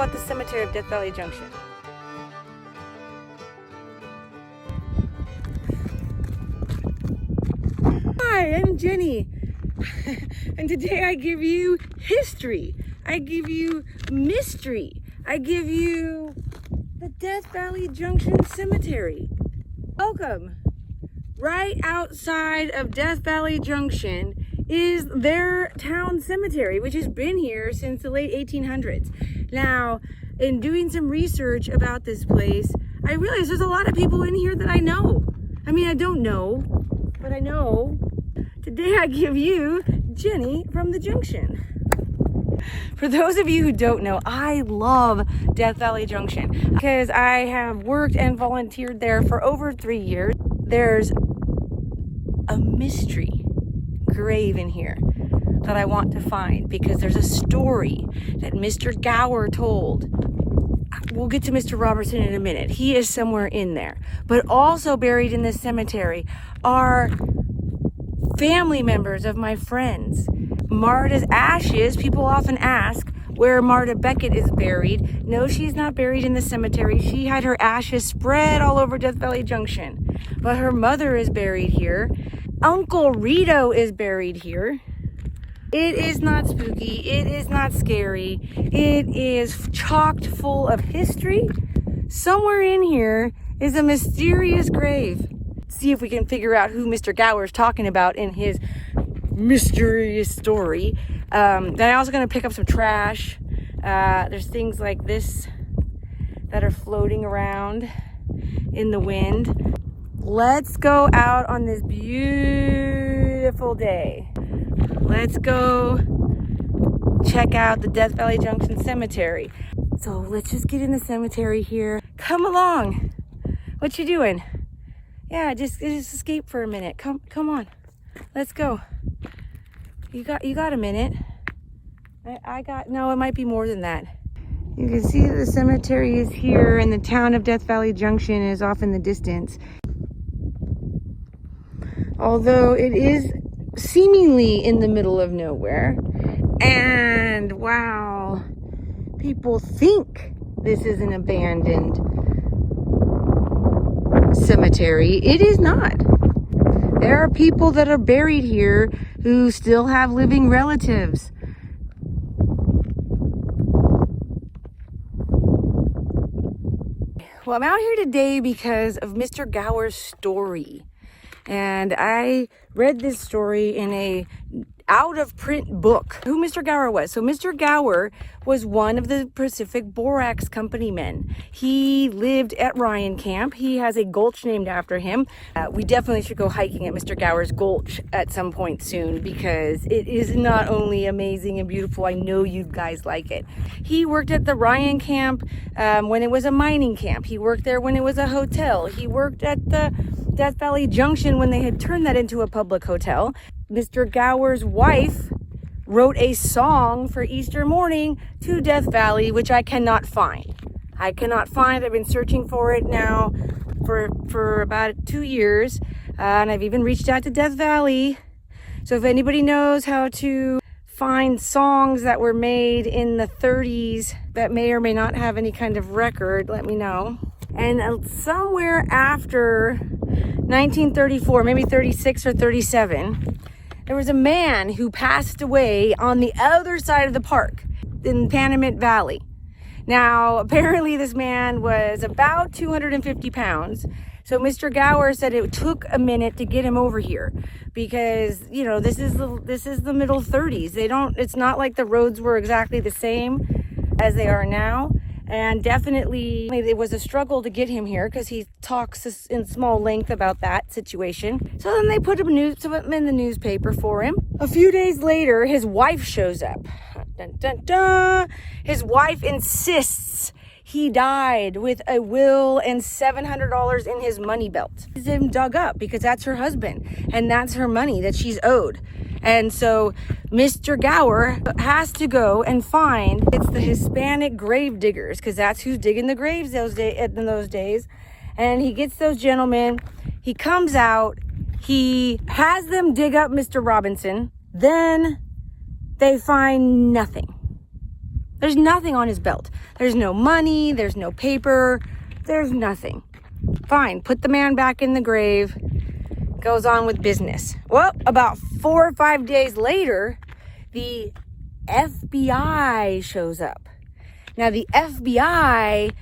about the cemetery of Death Valley Junction. Hi, I'm Jenny. And today I give you history. I give you mystery. I give you the Death Valley Junction Cemetery. Welcome. Right outside of Death Valley Junction is their town cemetery, which has been here since the late 1800s. Now, in doing some research about this place, I realized there's a lot of people in here that I know. I mean, I don't know, but I know. Today I give you Jenny from the Junction. For those of you who don't know, I love Death Valley Junction because I have worked and volunteered there for over 3 years. There's a mystery grave in here that I want to find because there's a story that Mr. Gower told. We'll get to Mr. Robertson in a minute. He is somewhere in there. But also buried in this cemetery are family members of my friends. Marta's ashes, people often ask where Marta Becket is buried. No, she's not buried in the cemetery. She had her ashes spread all over Death Valley Junction. But her mother is buried here. Uncle Rito is buried here. It is not spooky. It is not scary. It is chocked full of history. Somewhere in here is a mysterious grave. See if we can figure out who Mr. Gower is talking about in his mysterious story. Then I'm also going to pick up some trash. There's things like this that are floating around in the wind. Let's go out on this beautiful day. Let's go check out the Death Valley Junction Cemetery. So let's just get in the cemetery here. Come along. What you doing? Yeah, just escape for a minute. Come on. Let's go. You got a minute. No, it might be more than that. You can see that the cemetery is here and the town of Death Valley Junction is off in the distance. Although it is seemingly in the middle of nowhere. And wow, people think this is an abandoned cemetery. It is not. There are people that are buried here who still have living relatives. Well, I'm out here today because of Mr. Gower's story. And I read this story in a out-of-print book, who Mr. Gower was. So Mr. Gower was one of the Pacific Borax company men. He lived at Ryan Camp. He has a gulch named after him. We definitely should go hiking at Mr. Gower's gulch at some point soon because it is not only amazing and beautiful, I know you guys like it. He worked at the Ryan Camp when it was a mining camp. He worked there when it was a hotel. He worked at the Death Valley Junction when they had turned that into a public hotel. Mr. Gower's wife wrote a song for Easter morning to Death Valley, which I cannot find. I've been searching for it now for about 2 years, and I've even reached out to Death Valley. So if anybody knows how to find songs that were made in the 30s that may or may not have any kind of record, let me know. And somewhere after 1934, maybe 36 or 37, there was a man who passed away on the other side of the park in Pahrump Valley. Now, apparently this man was about 250 pounds. So Mr. Gower said it took a minute to get him over here because, you know, this is the middle 30s. It's not like the roads were exactly the same as they are now. And definitely it was a struggle to get him here because he talks in small length about that situation. So then they put him in the newspaper for him. A few days later, his wife shows up. Dun, dun, dun. His wife insists he died with a will and $700 in his money belt. He's him dug up because that's her husband and that's her money that she's owed. And so Mr. Gower has to go and find, it's the Hispanic grave diggers, because that's who's digging the graves in those days. And he gets those gentlemen, he comes out, he has them dig up Mr. Robinson, then they find nothing. There's nothing on his belt. There's no money, there's no paper, there's nothing. Fine, put the man back in the grave, goes on with business. Well, about 4 or 5 days later, the FBI shows up. Now, the FBI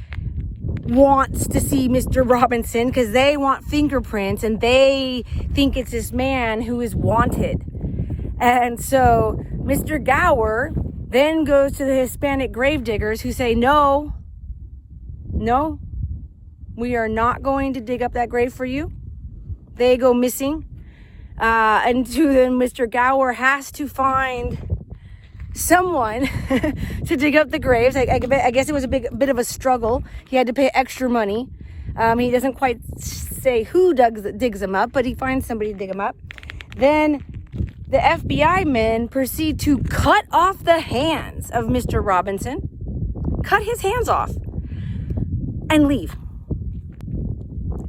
wants to see Mr. Robinson because they want fingerprints and they think it's this man who is wanted. And so Mr. Gower then goes to the Hispanic gravediggers who say, no, we are not going to dig up that grave for you. They go missing. And so then Mr. Gower has to find someone to dig up the graves. I guess it was a bit of a struggle. He had to pay extra money. He doesn't quite say who digs them up, but he finds somebody to dig them up. Then the FBI men proceed to cut off the hands of Mr. Robinson, cut his hands off, and leave.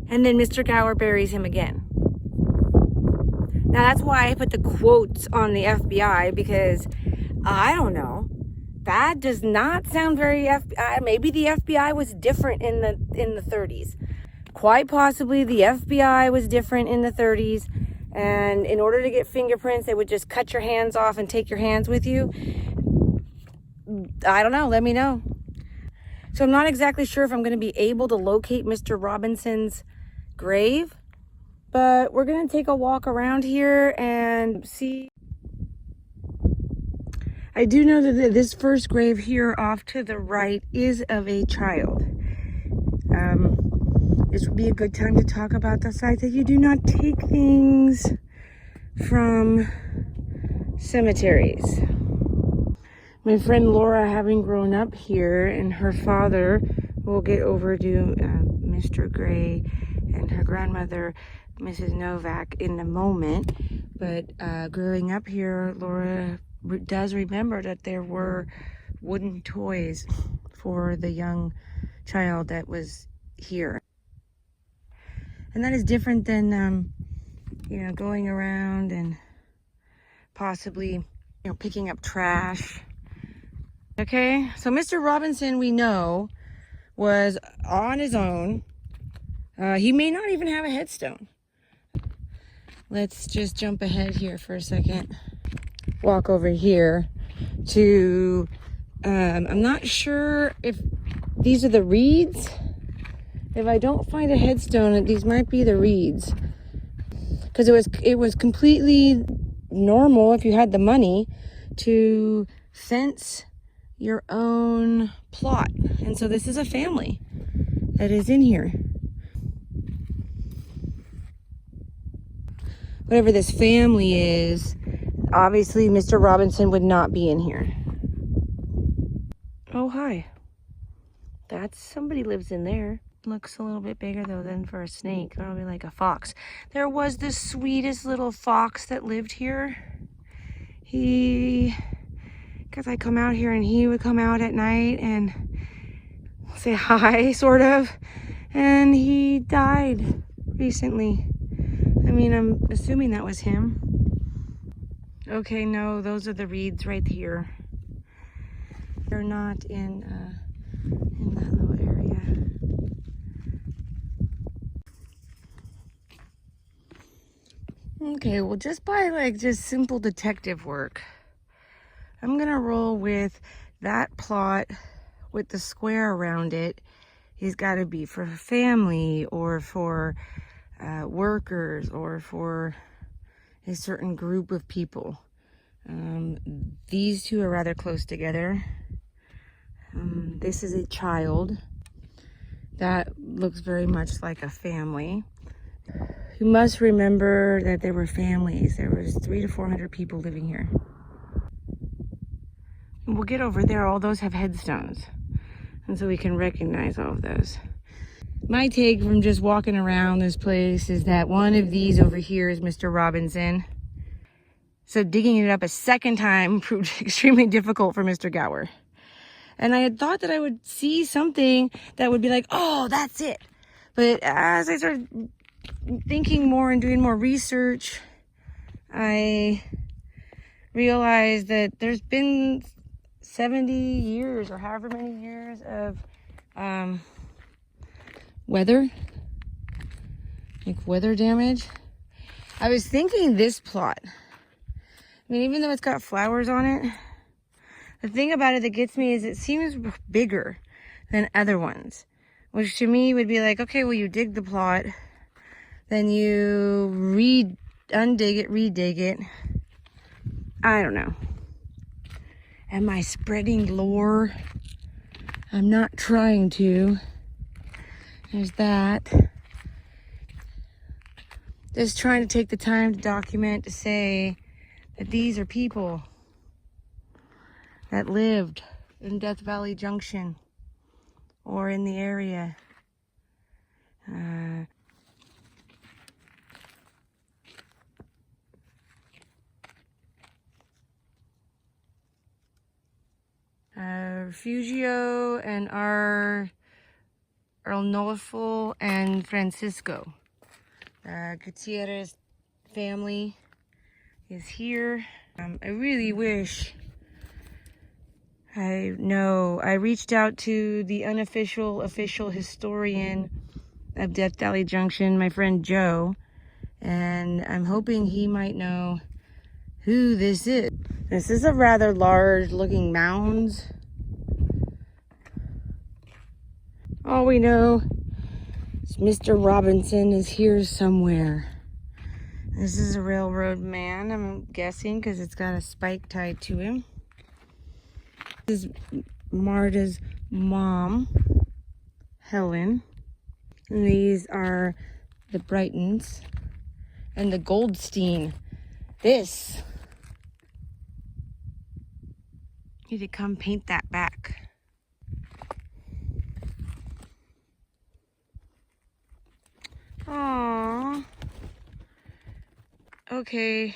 And then Mr. Gower buries him again. Now that's why I put the quotes on the FBI, because I don't know. That does not sound very FBI. Maybe the FBI was different in the 30s. Quite possibly the FBI was different in the 30s. And in order to get fingerprints, they would just cut your hands off and take your hands with you. I don't know. Let me know. So I'm not exactly sure if I'm going to be able to locate Mr. Robinson's grave. But we're going to take a walk around here and see. I do know that this first grave here off to the right is of a child. This would be a good time to talk about the fact that you do not take things from cemeteries. My friend Laura, having grown up here, and her father, will get over to Mr. Gray and her grandmother, Mrs. Novak, in a moment. But growing up here, Laura does remember that there were wooden toys for the young child that was here. And that is different than, going around and possibly, picking up trash. Okay, so Mr. Robinson, we know, was on his own. He may not even have a headstone. Let's just jump ahead here for a second. Walk over here to, I'm not sure if these are the reeds. If I don't find a headstone, these might be the reeds. Because it was completely normal, if you had the money, to fence your own plot. And so this is a family that is in here. Whatever this family is, obviously Mr. Robinson would not be in here. Oh, hi. That's somebody lives in there. Looks a little bit bigger though than for a snake. Probably like a fox. There was the sweetest little fox that lived here. Because I come out here and he would come out at night and say hi, sort of. And he died recently. I mean, I'm assuming that was him. Okay, no, those are the reeds right here. They're not in that little area. Okay, well, just by just simple detective work, I'm gonna roll with that plot with the square around it. He's got to be for family or for workers or for a certain group of people. These two are rather close together. This is a child that looks very much like a family. You must remember that there were families. There was 300 to 400 people living here. And we'll get over there. All those have headstones. And so we can recognize all of those. My take from just walking around this place is that one of these over here is Mr. Robinson. So digging it up a second time proved extremely difficult for Mr. Gower. And I had thought that I would see something that would be like, oh, that's it. But as I started thinking more and doing more research, I realized that there's been 70 years or however many years of weather, like weather damage. I was thinking this plot, I mean, even though it's got flowers on it, the thing about it that gets me is it seems bigger than other ones, which to me would be like, okay, well, you dig the plot, then you undig it, redig it. I don't know. Am I spreading lore? I'm not trying to. There's that. Just trying to take the time to document, to say that these are people that lived in Death Valley Junction or in the area. Refugio and Arnolfo and Francisco. Gutierrez family is here. I really wish I reached out to the official historian of Death Valley Junction, my friend Joe, and I'm hoping he might know who this is. This is a rather large looking mound. All we know is Mr. Robinson is here somewhere. This is a railroad man, I'm guessing, because it's got a spike tied to him. This is Marta's mom, Helen. And these are the Brightons and the Goldstein. This. Need to come paint that back. Aww. Okay.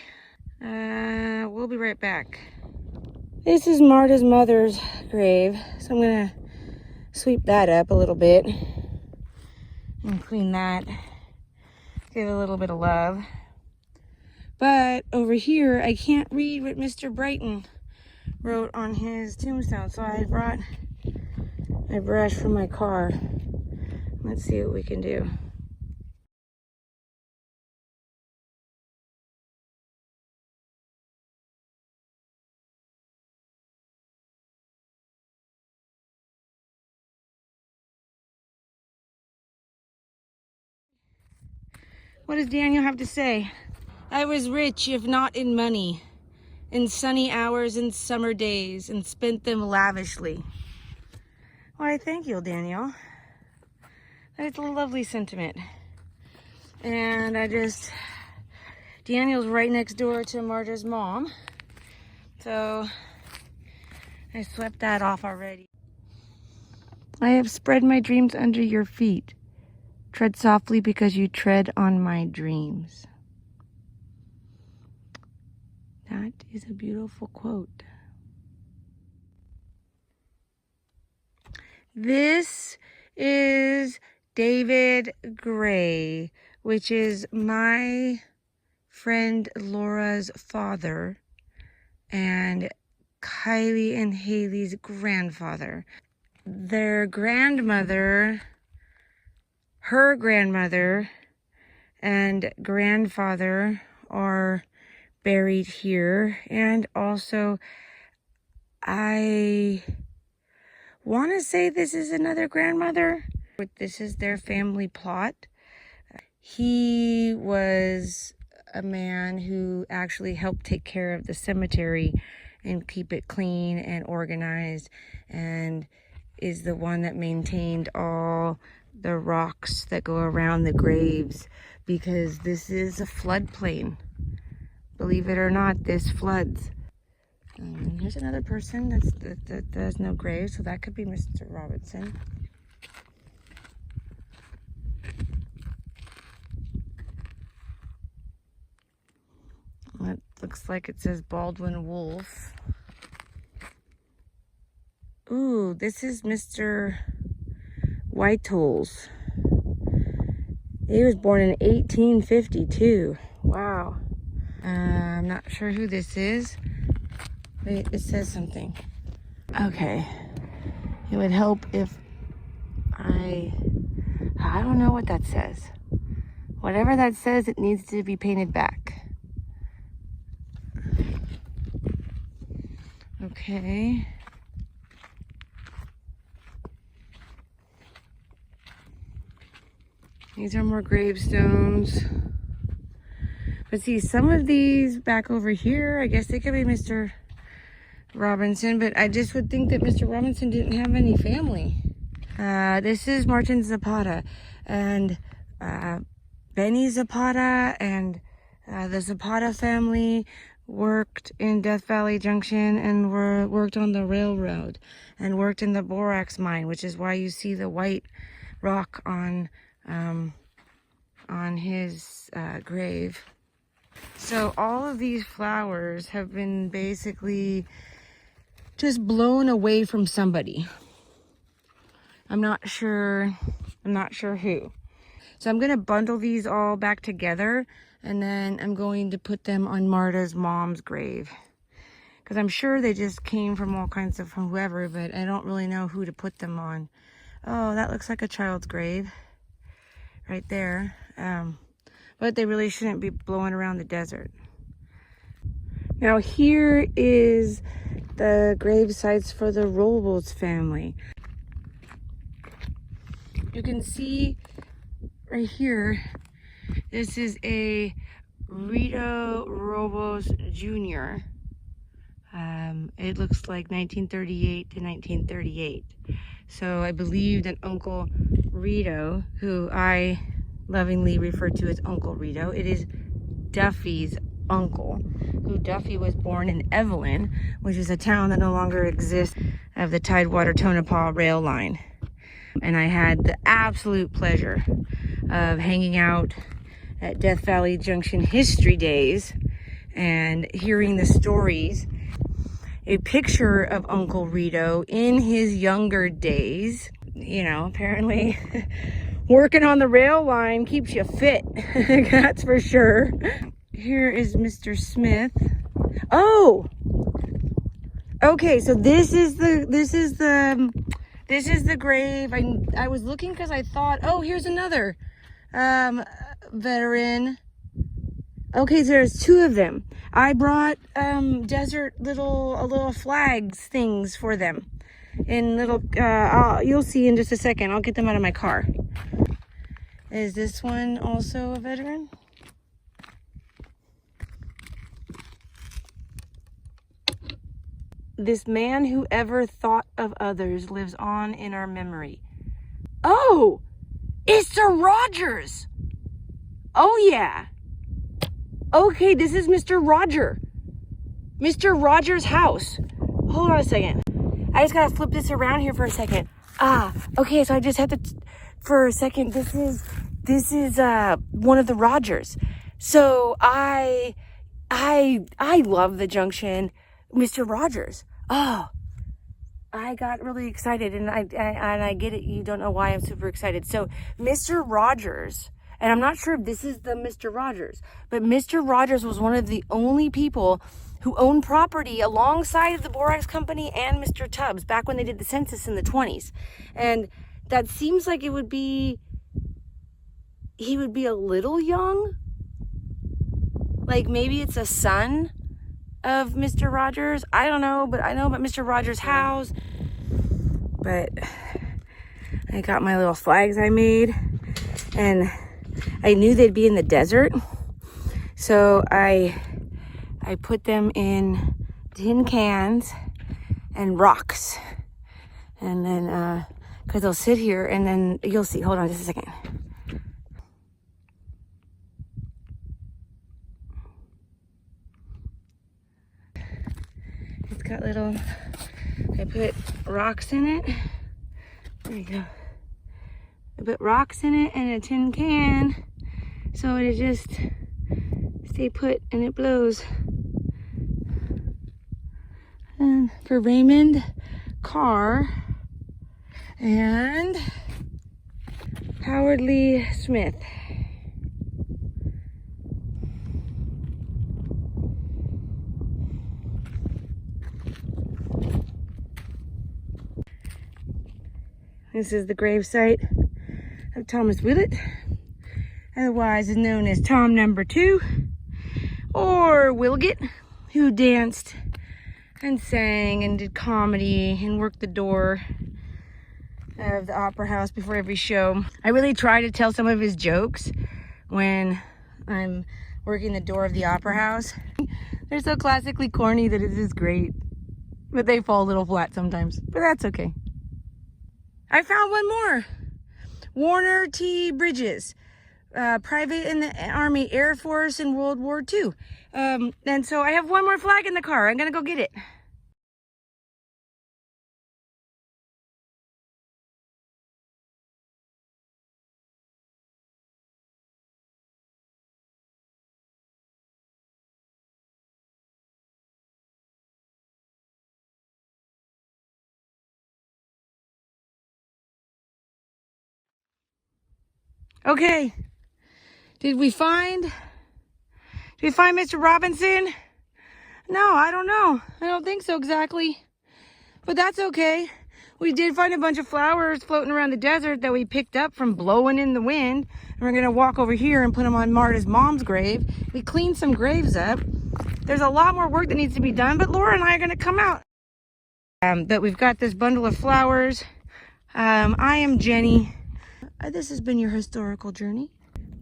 We'll be right back. This is Marta's mother's grave, so I'm gonna sweep that up a little bit and clean that. Give it a little bit of love. But over here, I can't read what Mr. Brighton wrote on his tombstone, so I brought my brush from my car. Let's see what we can do. What does Daniel have to say? I was rich, if not in money, in sunny hours and summer days, and spent them lavishly. Why, thank you, Daniel. That's a lovely sentiment. And Daniel's right next door to Marta's mom. So I swept that off already. I have spread my dreams under your feet. Tread softly because you tread on my dreams. That is a beautiful quote. This is David Gray, which is my friend Laura's father and Kylie and Haley's grandfather. Their grandmother, her grandmother, and grandfather are buried here. And also, I want to say this is another grandmother. This is their family plot. He was a man who actually helped take care of the cemetery and keep it clean and organized, and is the one that maintained all the rocks that go around the graves, because this is a floodplain. Believe it or not, this floods. Here's another person that has no grave, so that could be Mr. Robinson. It looks like it says Baldwin Wolf. Ooh, this is Mr. Whiteholes. He was born in 1852. Wow. I'm not sure who this is. Wait, it says something. Okay. It would help if I don't know what that says. Whatever that says, it needs to be painted back. Okay. These are more gravestones. But see, some of these back over here, I guess they could be Mr. Robinson, but I just would think that Mr. Robinson didn't have any family. This is Martin Zapata and Benny Zapata, and the Zapata family worked in Death Valley Junction and worked on the railroad and worked in the Borax mine, which is why you see the white rock on his grave. So all of these flowers have been basically just blown away from somebody. I'm not sure who. So I'm gonna bundle these all back together, and then I'm going to put them on Marta's mom's grave, because I'm sure they just came from all kinds of whoever, but I don't really know who to put them on. Oh, that looks like a child's grave right there. But they really shouldn't be blowing around the desert. Now here is the grave sites for the Robos family. You can see right here, this is a Rito Robos Jr. It looks like 1938 to 1938. So I believe that Uncle Rito, who I lovingly refer to as Uncle Rito, it is Duffy's uncle, who Duffy was born in Evelyn, which is a town that no longer exists, of the Tidewater Tonopah rail line. And I had the absolute pleasure of hanging out at Death Valley Junction History Days and hearing the stories. A picture of Uncle Rito in his younger days. You know, apparently working on the rail line keeps you fit. That's for sure. Here is Mr. Smith. Oh, okay. So this is the grave. I was looking because I thought, oh, here's another veteran. Okay, so there's two of them. I brought desert little flags things for them. In little, you'll see in just a second. I'll get them out of my car. Is this one also a veteran? This man who ever thought of others lives on in our memory. Oh, it's Sir Rogers. Oh yeah. Okay, this is Mr. Roger. Mr. Rogers' house. Hold on a second. I just gotta flip this around here for a second. Okay, so I just have to, for a second, this is one of the Rogers. So I love the Junction. Mr. Rogers. Oh, I got really excited, and I get it. You don't know why I'm super excited. So Mr. Rogers, and I'm not sure if this is the Mr. Rogers, but Mr. Rogers was one of the only people who owned property alongside of the Borax Company and Mr. Tubbs back when they did the census in the 20s. And that seems like he would be a little young. Like maybe it's a son of Mr. Rogers. I don't know, but I know about Mr. Rogers' house. But I got my little flags I made, and I knew they'd be in the desert. So I put them in tin cans and rocks. And then, because they'll sit here, and then you'll see. Hold on just a second. It's got little, I put rocks in it. There you go. I put rocks in it and a tin can, so it just stay put and it blows. And for Raymond Carr and Howard Lee Smith. This is the gravesite of Thomas Willett, otherwise known as Tom number 2, or Willett, who danced and sang and did comedy and worked the door of the opera house before every show. I really try to tell some of his jokes when I'm working the door of the opera house. They're so classically corny that it is great, but they fall a little flat sometimes, but that's okay. I found one more. Warner T. Bridges, private in the Army Air Force in World War II. And so I have one more flag in the car. I'm gonna go get it. Okay, did we find Mr. Robinson? No, I don't know. I don't think so exactly, but that's okay. We did find a bunch of flowers floating around the desert that we picked up from blowing in the wind. And we're gonna walk over here and put them on Marta's mom's grave. We cleaned some graves up. There's a lot more work that needs to be done, but Laura and I are gonna come out. But we've got this bundle of flowers. I am Jenny. This has been your historical journey.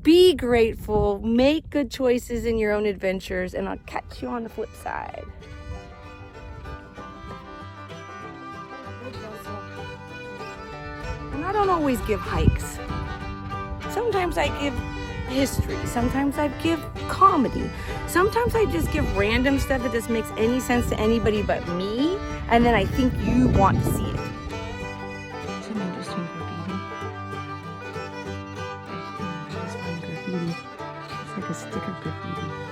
Be grateful, make good choices in your own adventures, and I'll catch you on the flip side. And I don't always give hikes. Sometimes I give history. Sometimes I give comedy. Sometimes I just give random stuff that just makes any sense to anybody but me, and then I think you want to see it. Some interesting graffiti. It's like a sticker graffiti.